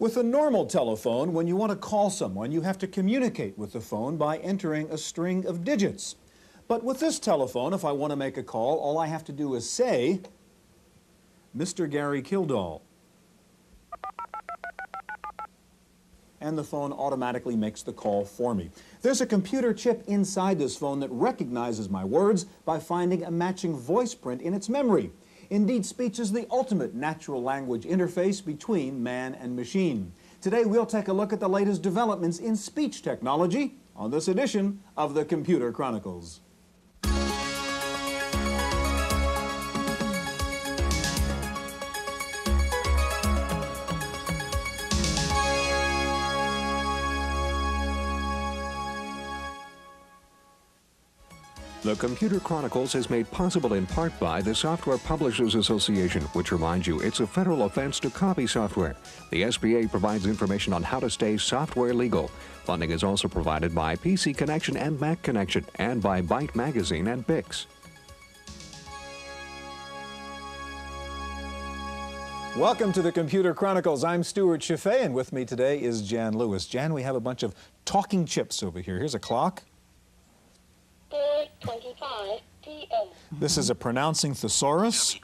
With a normal telephone, when you want to call someone, you have to communicate with the phone by entering a string of digits. But with this telephone, if I want to make a call, all I have to do is say, Mr. Gary Kildall. And the phone automatically makes the call for me. There's a computer chip inside this phone that recognizes my words by finding a matching voice print in its memory. Indeed, speech is the ultimate natural language interface between man and machine. Today, we'll take a look at the latest developments in speech technology on this edition of the Computer Chronicles. The Computer Chronicles is made possible in part by the Software Publishers Association, which reminds you it's a federal offense to copy software. The SPA provides information on how to stay software legal. Funding is also provided by PC Connection and Mac Connection, and by Byte Magazine and Bix. Welcome to the Computer Chronicles. I'm Stewart Cheifet, and with me today is Jan Lewis. Jan, we have a bunch of talking chips over here. Here's a clock. 4:25 p.m. This is a pronouncing thesaurus.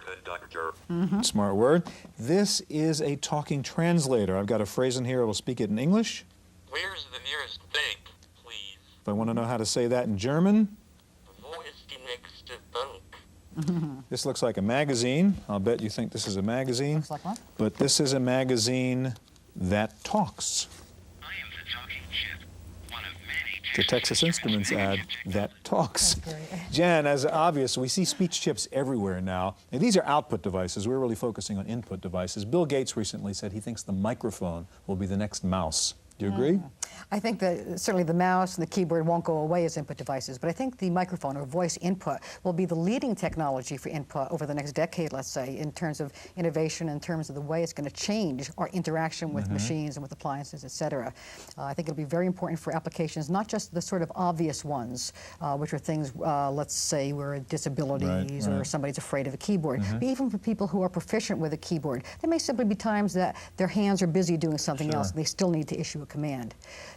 Smart word. This is a talking translator. I've got a phrase in here. It'll speak it in English. Where's the nearest bank, please? If I want to know how to say that in German. Wo ist die nächste Bank? This looks like a magazine. I'll bet you think this is a magazine. Looks like what? But this is a magazine that talks. I am the talking chip, one of many. The Texas Instruments ad that talks. Jan, as obvious, we see speech chips everywhere now. And these are output devices. We're really focusing on input devices. Bill Gates recently said he thinks the microphone will be the next mouse. Do you agree? I think that certainly the mouse and the keyboard won't go away as input devices, but I think the microphone or voice input will be the leading technology for input over the next decade, let's say, in terms of innovation, in terms of the way it's going to change our interaction with machines and with appliances, et cetera. I think it'll be very important for applications, not just the sort of obvious ones, which are things, let's say, where disabilities or somebody's afraid of a keyboard, but even for people who are proficient with a keyboard. There may simply be times that their hands are busy doing something else and they still need to issue a command.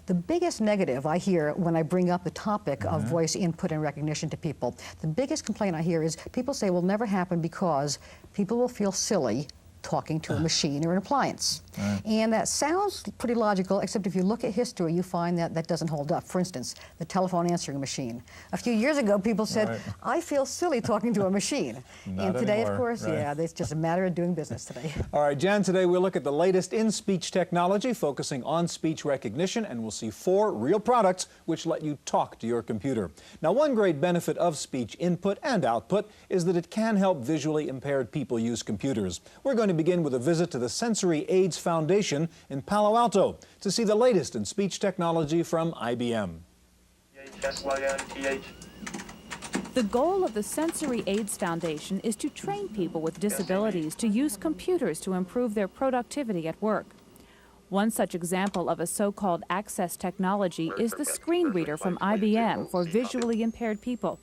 The biggest negative I hear when I bring up the topic of voice input and recognition to people, the biggest complaint I hear is people say it will never happen because people will feel silly talking to a machine or an appliance. And that sounds pretty logical, except if you look at history, you find that that doesn't hold up. For instance, the telephone answering machine. A few years ago, people said, I feel silly talking to a machine. And today, anymore. of course, yeah, it's just a matter of doing business today. All right, Jan, today we'll look at the latest in speech technology, focusing on speech recognition, and we'll see 4 real products which let you talk to your computer. Now, one great benefit of speech input and output is that it can help visually impaired people use computers. We're going to begin with a visit to the Sensory Aids Foundation in Palo Alto to see the latest in speech technology from IBM. The goal of the Sensory Aids Foundation is to train people with disabilities to use computers to improve their productivity at work. One such example of a so-called access technology is the screen reader from IBM for visually impaired people.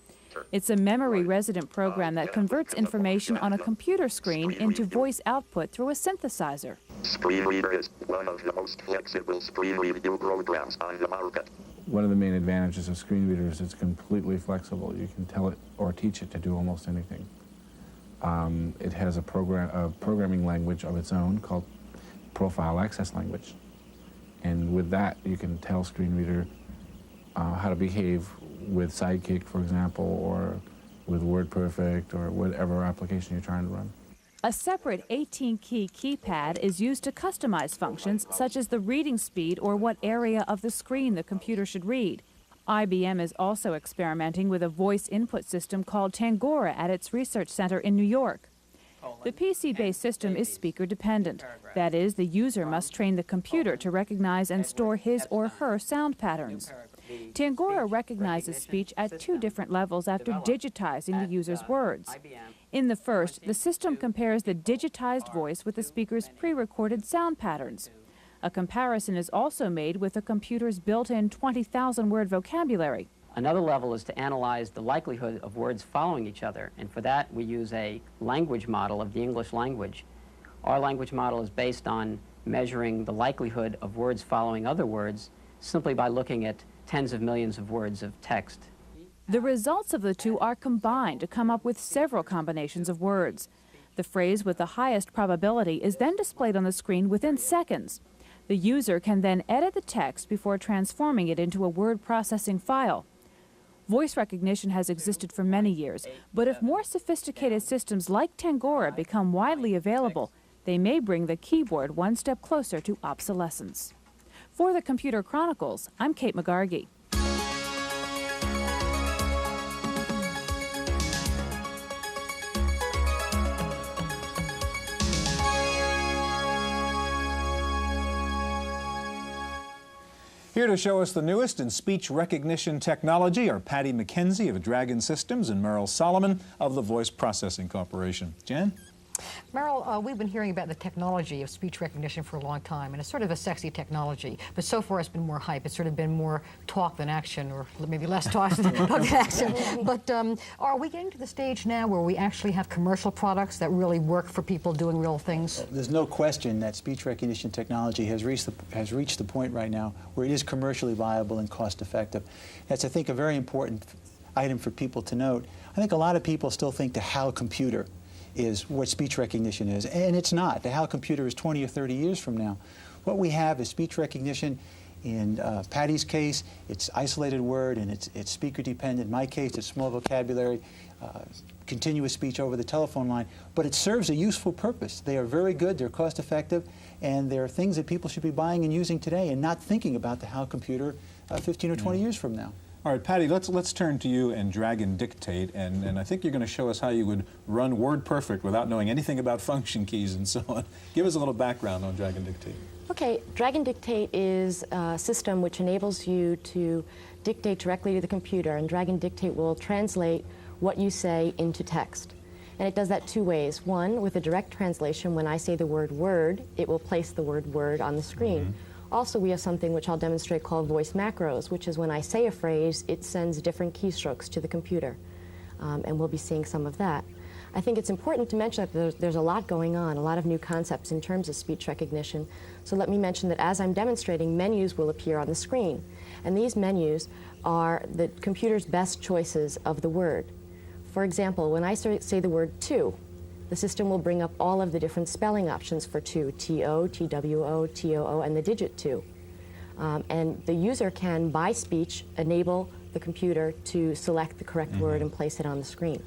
It's a memory-resident program that converts information on a computer screen into voice output through a synthesizer. Screen Reader is one of the most flexible screen reading programs on the market. One of the main advantages of screen readers is it's completely flexible. You can tell it or teach it to do almost anything. It has a programming language of its own called Profile Access Language. And with that, you can tell screen reader how to behave with Sidekick, for example, or with WordPerfect, or whatever application you're trying to run. A separate 18-key keypad is used to customize functions such as the reading speed or what area of the screen the computer should read. IBM is also experimenting with a voice input system called Tangora at its research center in New York. The PC-based system is speaker-dependent. That is, the user must train the computer to recognize and store his or her sound patterns. Tangora recognizes speech at 2 different levels after digitizing the user's words. In the first, the system compares the digitized voice with the speaker's pre-recorded sound patterns. A comparison is also made with the computer's built-in 20,000-word vocabulary. Another level is to analyze the likelihood of words following each other, and for that we use a language model of the English language. Our language model is based on measuring the likelihood of words following other words simply by looking at tens of millions of words of text. The results of the two are combined to come up with several combinations of words. The phrase with the highest probability is then displayed on the screen within seconds. The user can then edit the text before transforming it into a word processing file. Voice recognition has existed for many years, but if more sophisticated systems like Tangora become widely available, they may bring the keyboard one step closer to obsolescence. For the Computer Chronicles, I'm Kate McGargy. Here to show us the newest in speech recognition technology are Patty McKenzie of Dragon Systems and Merrill Solomon of the Voice Processing Corporation. Jan? Merrill, we've been hearing about the technology of speech recognition for a long time, and it's sort of a sexy technology, but so far it's been more hype. It's sort of been more talk than action, or maybe less talk than action. But are we getting to the stage now where we actually have commercial products that really work for people doing real things? There's no question that speech recognition technology has reached the point right now where it is commercially viable and cost effective. That's, I think, a very important item for people to note. I think a lot of people still think the HAL computer is what speech recognition is, and it's not. The HAL computer is 20 or 30 years from now. What we have is speech recognition. In Patty's case, it's isolated word and it's speaker dependent. In my case, it's small vocabulary, continuous speech over the telephone line, but it serves a useful purpose. They are very good, they're cost effective, and they're things that people should be buying and using today and not thinking about the HAL computer 15 or 20 years from now. All right, Patty, let's turn to you and Dragon Dictate, and I think you're going to show us how you would run WordPerfect without knowing anything about function keys and so on. Give us a little background on Dragon Dictate. Okay, Dragon Dictate is a system which enables you to dictate directly to the computer, and Dragon Dictate will translate what you say into text. And it does that two ways. One, with a direct translation, when I say the word word, it will place the word word on the screen. Mm-hmm. Also, we have something which I'll demonstrate called voice macros, which is when I say a phrase, it sends different keystrokes to the computer. And we'll be seeing some of that. I think it's important to mention that there's a lot going on, a lot of new concepts in terms of speech recognition. So let me mention that as I'm demonstrating, menus will appear on the screen. And these menus are the computer's best choices of the word. For example, when I say the word to, the system will bring up all of the different spelling options for to, T-O, T-W-O, T-O-O, and the digit 2. And the user can, by speech, enable the computer to select the correct word and place it on the screen.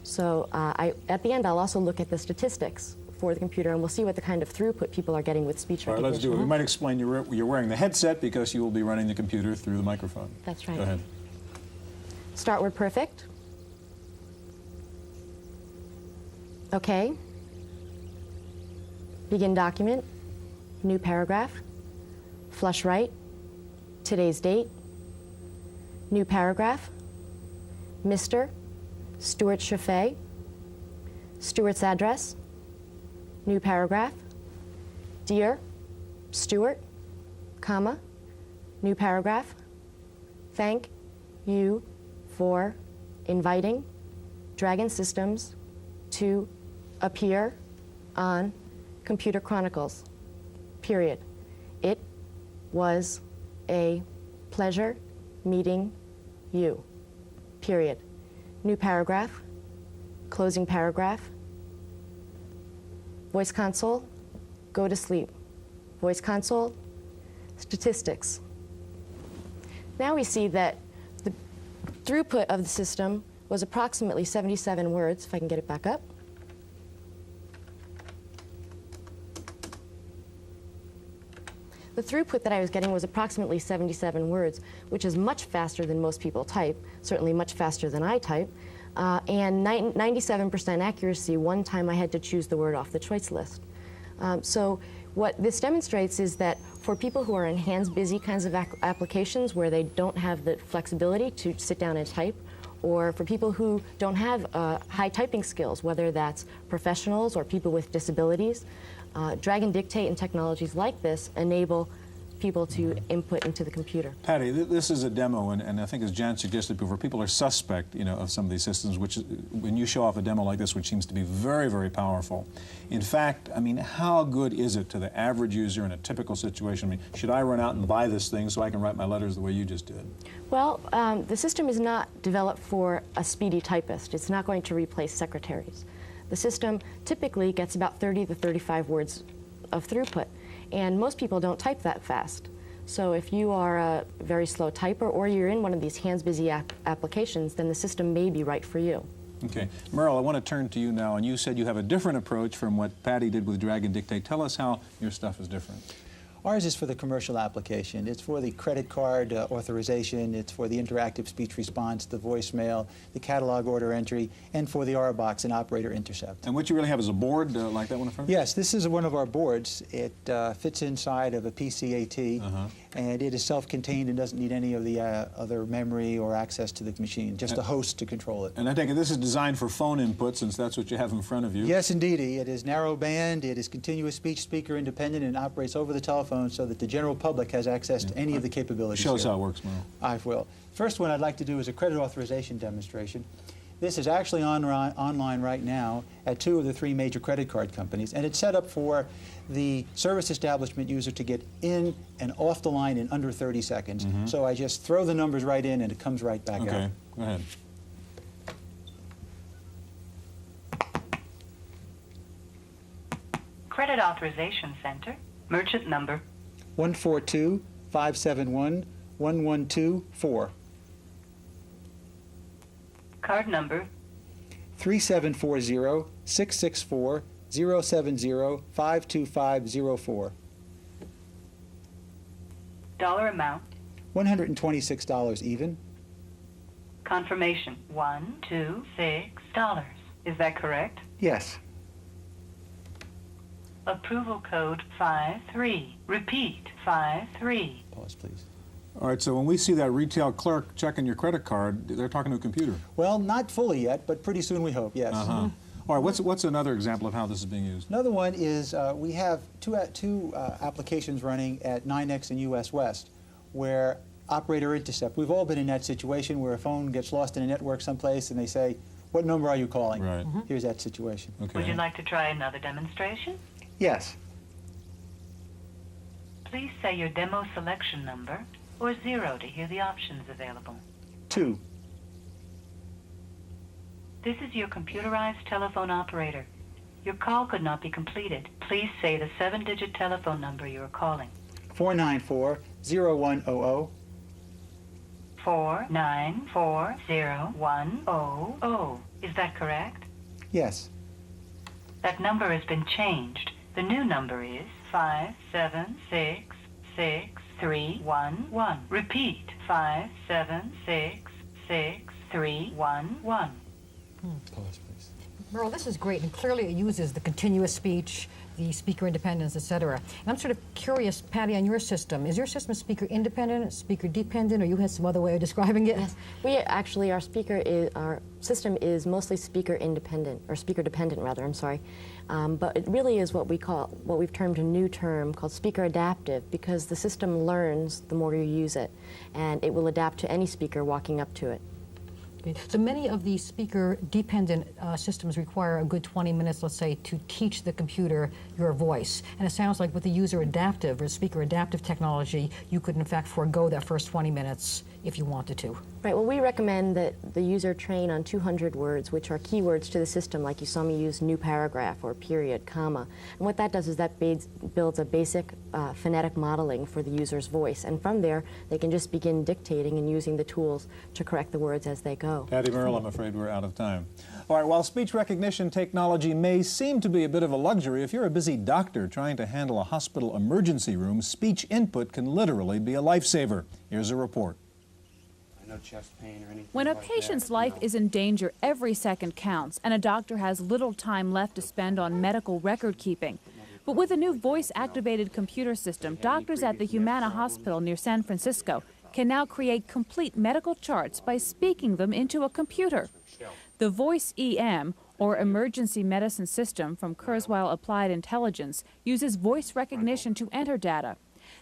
So at the end, I'll also look at the statistics for the computer, and we'll see what the kind of throughput people are getting with speech recognition. All right, let's do it. We might explain you're wearing the headset because you will be running the computer through the microphone. That's right. Go ahead. Start WordPerfect. Okay. Begin document. New paragraph. Flush right. Today's date. New paragraph. Mr. Stewart Cheifet. Stewart's address. New paragraph. Dear Stewart, comma, new paragraph. Thank you for inviting Dragon Systems to appear on Computer Chronicles, period. It was a pleasure meeting you, period. New paragraph, closing paragraph. Voice console, go to sleep. Voice console, statistics. Now we see that the throughput of the system was approximately 77 words, if I can get it back up. The throughput that I was getting was approximately 77 words, which is much faster than most people type, certainly much faster than I type, and 97% accuracy. One time I had to choose the word off the choice list. So what this demonstrates is that for people who are in hands-busy kinds of applications where they don't have the flexibility to sit down and type, or for people who don't have high typing skills, whether that's professionals or people with disabilities, Dragon Dictate and technologies like this enable people to input into the computer. Patty, this is a demo, and I think as Jan suggested before, people are suspect, of some of these systems, which is, when you show off a demo like this, which seems to be very, very powerful. In fact, I mean, how good is it to the average user in a typical situation? I mean, should I run out and buy this thing so I can write my letters the way you just did? Well, the system is not developed for a speedy typist. It's not going to replace secretaries. The system typically gets about 30 to 35 words of throughput, and most people don't type that fast. So if you are a very slow typer or you're in one of these hands-busy applications, then the system may be right for you. Okay. Merle, I want to turn to you now, and you said you have a different approach from what Patty did with Drag and Dictate. Tell us how your stuff is different. Ours is for the commercial application. It's for the credit card authorization, it's for the interactive speech response, the voicemail, the catalog order entry, and for the RBox and operator intercept. And what you really have is a board like that one in front of you? Yes, this is one of our boards. It fits inside of a PCAT, and it is self-contained and doesn't need any of the other memory or access to the machine, just a host to control it. And I take it this is designed for phone input, since that's what you have in front of you. Yes, indeedy. It is narrow band, it is continuous speech speaker independent, and operates over the telephone so that the general public has access to any of the capabilities. Show us here. how it works, Merle. I will. First one I'd like to do is a credit authorization demonstration. This is actually online right now at 2 of the 3 major credit card companies, and it's set up for the service establishment user to get in and off the line in under 30 seconds. So I just throw the numbers right in and it comes right back out. Okay, go ahead. Credit Authorization Center, merchant number 142-571-1124. card number 3740-664-070-52504. dollar amount $126 even. confirmation $126. Is that correct? Yes. Approval code 53. Repeat 53. Pause, please. All right, so when we see that retail clerk checking your credit card, they're talking to a computer. Well, not fully yet, but pretty soon we hope, yes. All right, what's another example of how this is being used? Another one is we have two applications running at NYNEX and US West, where operator intercept. We've all been in that situation where a phone gets lost in a network someplace and they say, "What number are you calling?" Right. Here's that situation. Okay. Would you like to try another demonstration? Yes. Please say your demo selection number or 0 to hear the options available. 2. This is your computerized telephone operator. Your call could not be completed. Please say the 7-digit telephone number you are calling. 494-0100. 4940100. Is that correct? Yes. That number has been changed. The new number is 5766311. Repeat 5766311. Pause, please. Merle, this is great, and clearly it uses the continuous speech, the speaker independence, etc. And I'm sort of curious, Patty, on your system. Is your system speaker independent, speaker dependent, or you had some other way of describing it? Yes, we actually, our system is mostly speaker independent, or speaker dependent rather, I'm sorry. But it really is what we've termed a new term called speaker adaptive, because the system learns the more you use it, and it will adapt to any speaker walking up to it. So many of the speaker-dependent systems require a good 20 minutes, let's say, to teach the computer your voice. And it sounds like with the user-adaptive or speaker-adaptive technology, you could, in fact, forego that first 20 minutes if you wanted to. Right, well, we recommend that the user train on 200 words, which are keywords to the system, like you saw me use new paragraph or period, comma. And what that does is that builds a basic phonetic modeling for the user's voice. And from there, they can just begin dictating and using the tools to correct the words as they go. Patty Merle, I'm afraid we're out of time. All right, while speech recognition technology may seem to be a bit of a luxury, if you're a busy doctor trying to handle a hospital emergency room, speech input can literally be a lifesaver. Here's a report. Chest pain or anything. When a like patient's that, life is in danger, every second counts, and a doctor has little time left to spend on medical record keeping. But with a new voice-activated computer system, doctors at the Humana Hospital near San Francisco can now create complete medical charts by speaking them into a computer. The Voice EM, or Emergency Medicine System from Kurzweil Applied Intelligence, uses voice recognition to enter data.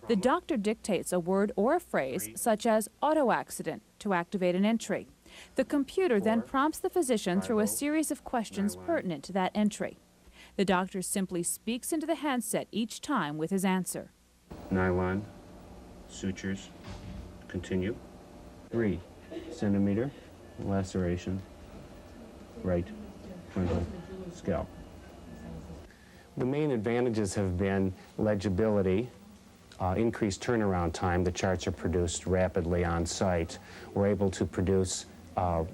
The doctor dictates a word or a phrase, such as auto accident, to activate an entry. The computer then prompts the physician through a series of questions pertinent to that entry. The doctor simply speaks into the handset each time with his answer. Nylon, sutures, continue. 3 centimeter, laceration, right frontal scalp. The main advantages have been legibility, increased turnaround time. The charts are produced rapidly on site. We're able to produce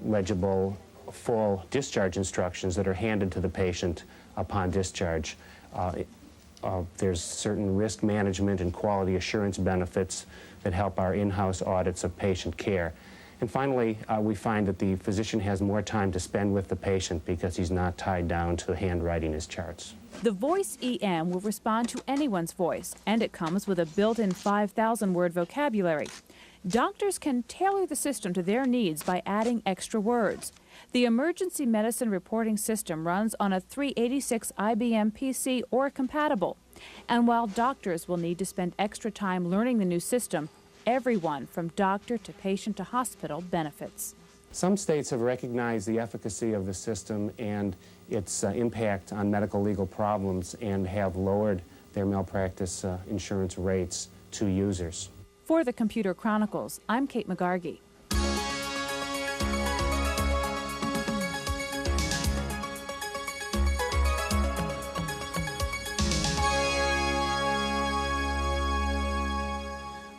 legible, full discharge instructions that are handed to the patient upon discharge. There's certain risk management and quality assurance benefits that help our in-house audits of patient care. And finally, we find that the physician has more time to spend with the patient because he's not tied down to handwriting his charts. The Voice EM will respond to anyone's voice, and it comes with a built-in 5,000-word vocabulary. Doctors can tailor the system to their needs by adding extra words. The emergency medicine reporting system runs on a 386 IBM PC or compatible. And while doctors will need to spend extra time learning the new system, everyone from doctor to patient to hospital benefits. Some states have recognized the efficacy of the system and its impact on medical legal problems and have lowered their malpractice insurance rates to users. For the Computer Chronicles, I'm Kate McGargy.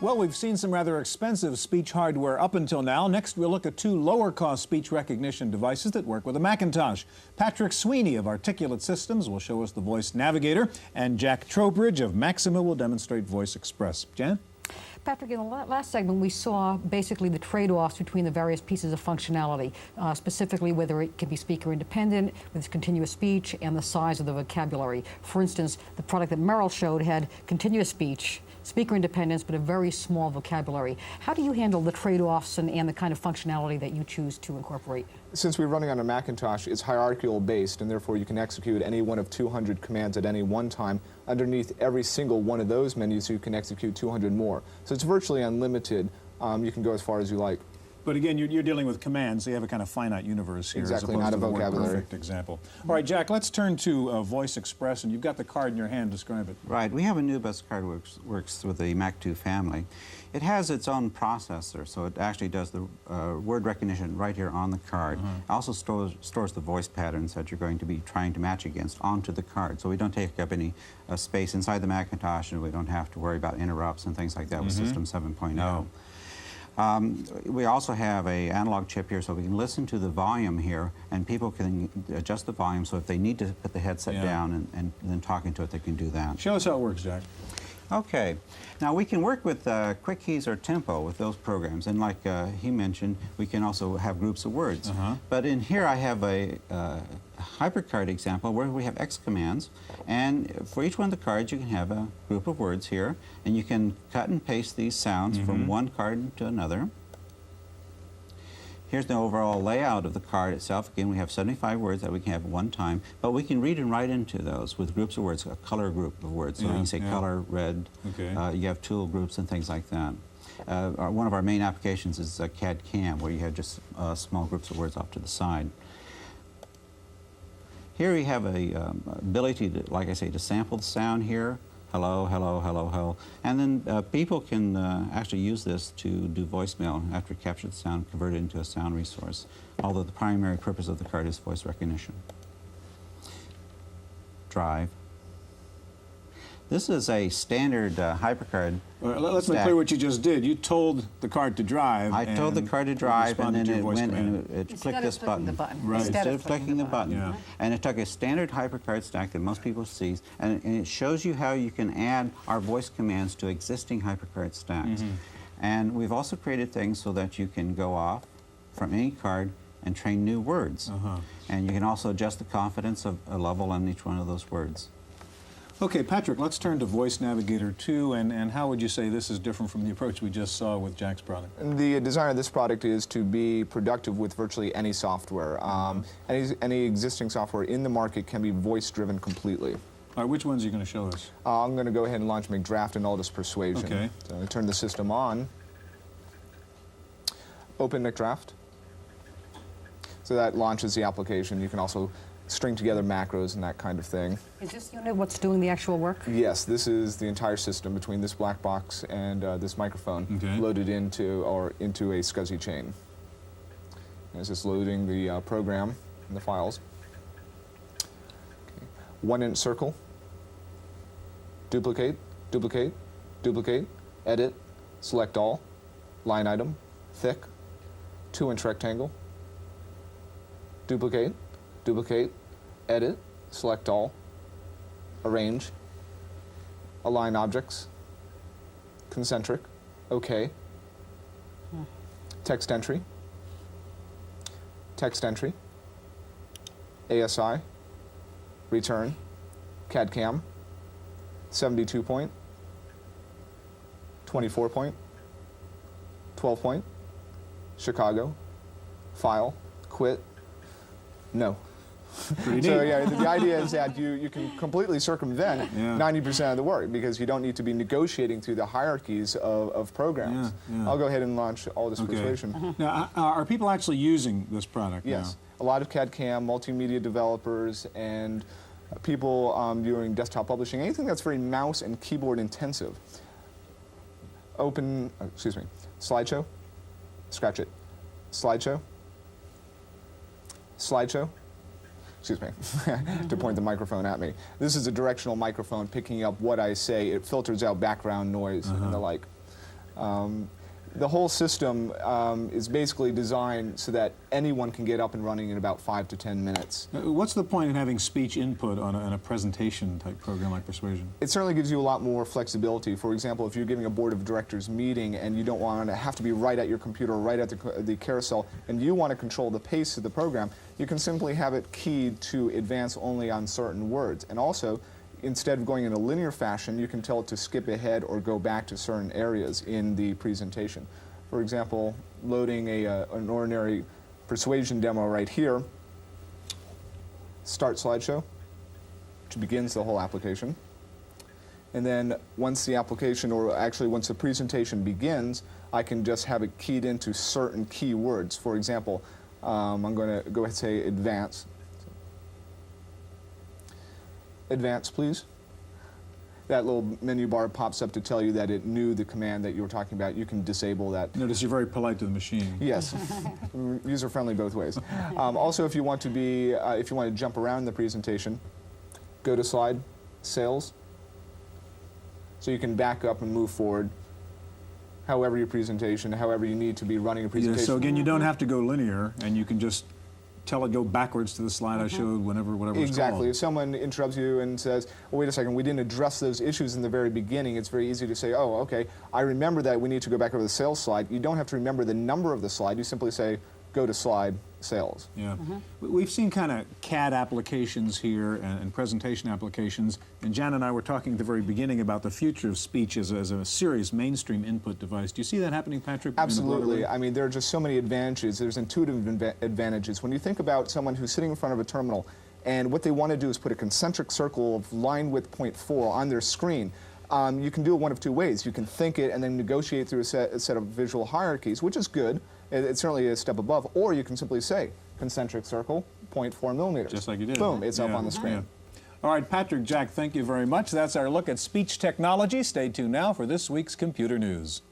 Well, we've seen some rather expensive speech hardware up until now. Next, we'll look at 2 lower-cost speech recognition devices that work with a Macintosh. Patrick Sweeney of Articulate Systems will show us the Voice Navigator, and Jack Trowbridge of Maxima will demonstrate Voice Express. Jan? Patrick, in the last segment, we saw basically the trade-offs between the various pieces of functionality, specifically whether it can be speaker independent, with continuous speech, and the size of the vocabulary. For instance, the product that Merrill showed had continuous speech, speaker independence, but a very small vocabulary. How do you handle the trade-offs and the kind of functionality that you choose to incorporate? Since we're running on a Macintosh, it's hierarchical based, and therefore you can execute any one of 200 commands at any one time. Underneath every single one of those menus, you can execute 200 more. So it's virtually unlimited. You can go as far as you like. But again, you're dealing with commands, so you have a kind of finite universe here. Exactly, as opposed not a to the more vocabulary. perfect example. All right, Jack, let's turn to Voice Express, and you've got the card in your hand. Describe it. Right. We have a new bus card works with the Mac 2 family. It has its own processor, so it actually does the word recognition right here on the card. It also stores the voice patterns that you're going to be trying to match against onto the card, so we don't take up any space inside the Macintosh, and we don't have to worry about interrupts and things like that with System 7.0. Yeah. We also have an analog chip here, so we can listen to the volume here, and people can adjust the volume, so if they need to put the headset down and then talk into it, they can do that. Show us how it works, Jack. Okay. Now, we can work with quick keys or tempo with those programs, and like he mentioned, we can also have groups of words. But in here, I have a HyperCard example where we have X commands, and for each one of the cards, you can have a group of words here, and you can cut and paste these sounds from one card to another. Here's the overall layout of the card itself. Again, we have 75 words that we can have at one time, but we can read and write into those with groups of words, a color group of words. So you can say color, red, you have tool groups and things like that. One of our main applications is CAD CAM, where you have just small groups of words off to the side. Here we have a ability to, like I say, to sample the sound here. Hello, hello, hello, hello. And then people can actually use this to do voicemail after it captures the sound, convert it into a sound resource, although the primary purpose of the card is voice recognition. Drive. This is a standard HyperCard. Let's make clear what you just did. You told the card to drive. I told the card to drive, and then it went and it clicked this button. Right. Instead of clicking the button. Yeah. And it took a standard HyperCard stack that most people see, and it shows you how you can add our voice commands to existing HyperCard stacks. And we've also created things so that you can go off from any card and train new words. And you can also adjust the confidence of a level on each one of those words. Okay, Patrick, let's turn to Voice Navigator 2, and how would you say this is different from the approach we just saw with Jack's product? The design of this product is to be productive with virtually any software. Any existing software in the market can be voice-driven completely. All right, which ones are you going to show us? I'm going to go ahead and launch McDraft and Aldous Persuasion. Okay. So I'm going to turn the system on. Open McDraft. So that launches the application. You can also string together macros and that kind of thing. Is this unit what's doing the actual work? Yes, this is the entire system between this black box and this microphone loaded into a SCSI chain. It's just loading the program and the files. Okay. 1-inch circle. Duplicate, duplicate, duplicate, edit, select all, line item, thick, 2-inch rectangle, duplicate, duplicate, edit, select all, arrange, align objects, concentric, OK, text entry, ASI, return, CAD CAM, 72 point, 24 point, 12 point, Chicago, file, quit, no. Pretty So neat. yeah, the idea is that you can completely circumvent 90% of the work because you don't need to be negotiating through the hierarchies of programs. I'll go ahead and launch Aldous Persuasion. Now, are people actually using this product Yes. now? A lot of CAD CAM, multimedia developers, and people doing desktop publishing, anything that's very mouse and keyboard intensive. Open, excuse me, slideshow, scratch it, slideshow, slideshow, excuse me, to point the microphone at me. This is a directional microphone picking up what I say. It filters out background noise and the like. The whole system is basically designed so that anyone can get up and running in about 5 to 10 minutes. What's the point in having speech input on a presentation type program like Persuasion? It certainly gives you a lot more flexibility. For example, if you're giving a board of directors meeting and you don't want to have to be right at your computer, right at the carousel, and you want to control the pace of the program, you can simply have it keyed to advance only on certain words. And also, instead of going in a linear fashion, you can tell it to skip ahead or go back to certain areas in the presentation. For example, loading an ordinary Persuasion demo right here, start slideshow, which begins the whole application. And then once the application, or actually once the presentation begins, I can just have it keyed into certain keywords. For example, I'm going to go ahead and say advance. Advance, please. That little menu bar pops up to tell you that it knew the command that you were talking about. You can disable that. Notice you're very polite to the machine. Yes, user-friendly both ways. Also, if you want to be, if you want to jump around the presentation, go to slide, sales, so you can back up and move forward. However your presentation, however you need to be running a presentation. Yeah, so again, you don't have to go linear, and you can just tell it go backwards to the slide I showed whatever it's called. Exactly. If someone interrupts you and says, well, wait a second, we didn't address those issues in the very beginning, it's very easy to say, oh, okay, I remember that we need to go back over the sales slide. You don't have to remember the number of the slide. You simply say, go to slide, sales. Yeah. We've seen kind of CAD applications here and presentation applications, and Jan and I were talking at the very beginning about the future of speech as a serious mainstream input device. Do you see that happening, Patrick? Absolutely. I mean, there are just so many advantages. There's intuitive advantages. When you think about someone who's sitting in front of a terminal and what they want to do is put a concentric circle of line width 0.4 on their screen, you can do it one of two ways. You can think it and then negotiate through a set of visual hierarchies, which is good. It's certainly a step above. Or you can simply say, concentric circle, 0.4 millimeters. Just like you did. Boom, it's up on the screen. Yeah. All right, Patrick, Jack, thank you very much. That's our look at speech technology. Stay tuned now for this week's Computer News.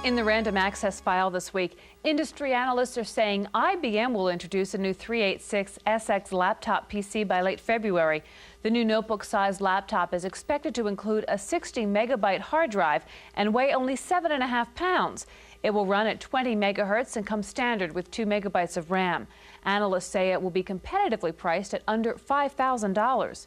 In the random access file this week, industry analysts are saying IBM will introduce a new 386SX laptop PC by late February. The new notebook-sized laptop is expected to include a 60-megabyte hard drive and weigh only 7.5 pounds. It will run at 20 megahertz and come standard with 2 megabytes of RAM. Analysts say it will be competitively priced at under $5,000.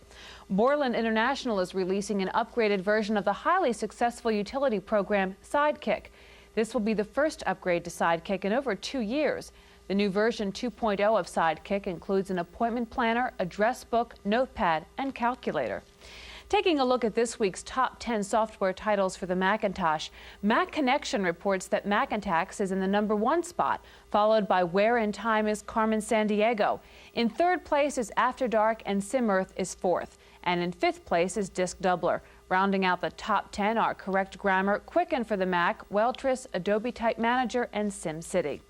Borland International is releasing an upgraded version of the highly successful utility program Sidekick. This will be the first upgrade to Sidekick in over 2 years. The new version 2.0 of Sidekick includes an appointment planner, address book, notepad, and calculator. Taking a look at this week's top 10 software titles for the Macintosh, Mac Connection reports that Macintax is in the #1 spot, followed by Where in Time is Carmen Sandiego. In third place is After Dark, and SimEarth is fourth. And in fifth place is Disk Doubler. Rounding out the top 10 are Correct Grammar, Quicken for the Mac, Weltris, Adobe Type Manager, and SimCity.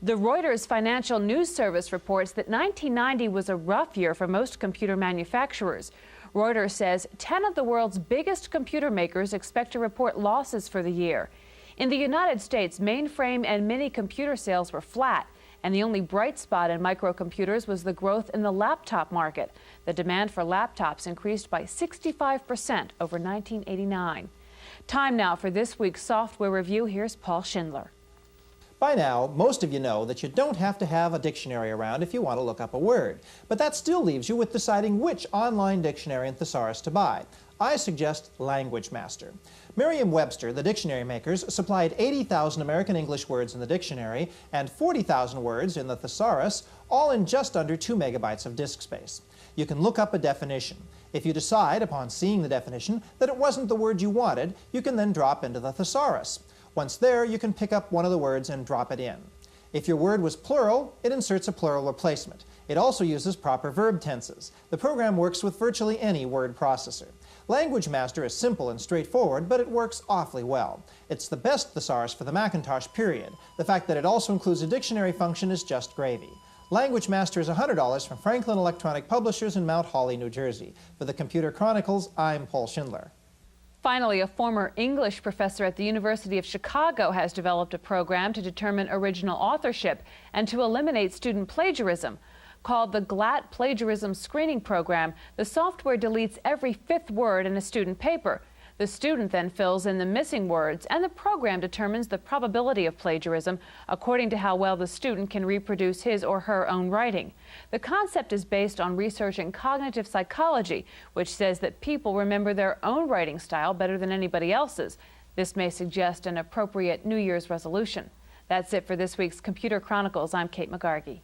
The Reuters Financial News Service reports that 1990 was a rough year for most computer manufacturers. Reuters says 10 of the world's biggest computer makers expect to report losses for the year. In the United States, mainframe and mini computer sales were flat, and the only bright spot in microcomputers was the growth in the laptop market. The demand for laptops increased by 65% over 1989. Time now for this week's software review. Here's Paul Schindler. By now, most of you know that you don't have to have a dictionary around if you want to look up a word. But that still leaves you with deciding which online dictionary and thesaurus to buy. I suggest Language Master. Merriam-Webster, the dictionary makers, supplied 80,000 American English words in the dictionary and 40,000 words in the thesaurus, all in just under 2 megabytes of disk space. You can look up a definition. If you decide, upon seeing the definition, that it wasn't the word you wanted, you can then drop into the thesaurus. Once there, you can pick up one of the words and drop it in. If your word was plural, it inserts a plural replacement. It also uses proper verb tenses. The program works with virtually any word processor. Language Master is simple and straightforward, but it works awfully well. It's the best thesaurus for the Macintosh, period. The fact that it also includes a dictionary function is just gravy. Language Master is $100 from Franklin Electronic Publishers in Mount Holly, New Jersey. For the Computer Chronicles, I'm Paul Schindler. Finally, a former English professor at the University of Chicago has developed a program to determine original authorship and to eliminate student plagiarism. Called the GLAT Plagiarism Screening Program, the software deletes every 5th word in a student paper. The student then fills in the missing words, and the program determines the probability of plagiarism according to how well the student can reproduce his or her own writing. The concept is based on research in cognitive psychology, which says that people remember their own writing style better than anybody else's. This may suggest an appropriate New Year's resolution. That's it for this week's Computer Chronicles. I'm Kate McGargy.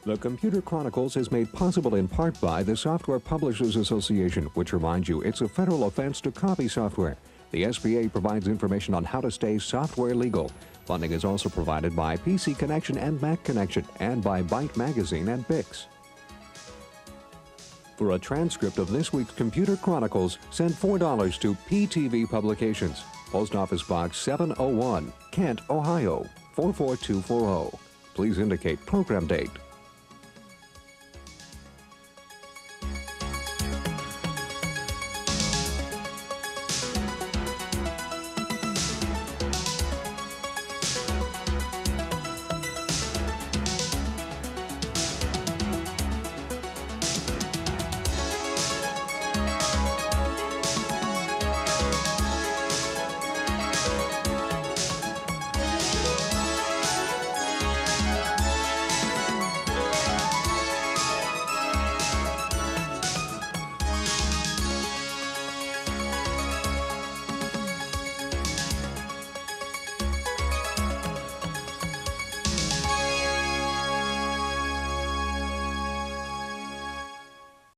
The Computer Chronicles is made possible in part by the Software Publishers Association, which reminds you it's a federal offense to copy software. The SBA provides information on how to stay software legal. Funding is also provided by PC Connection and Mac Connection, and by Byte Magazine and Bix. For a transcript of this week's Computer Chronicles, send $4 to PTV Publications, Post Office Box 701, Kent, Ohio 44240. Please indicate program date.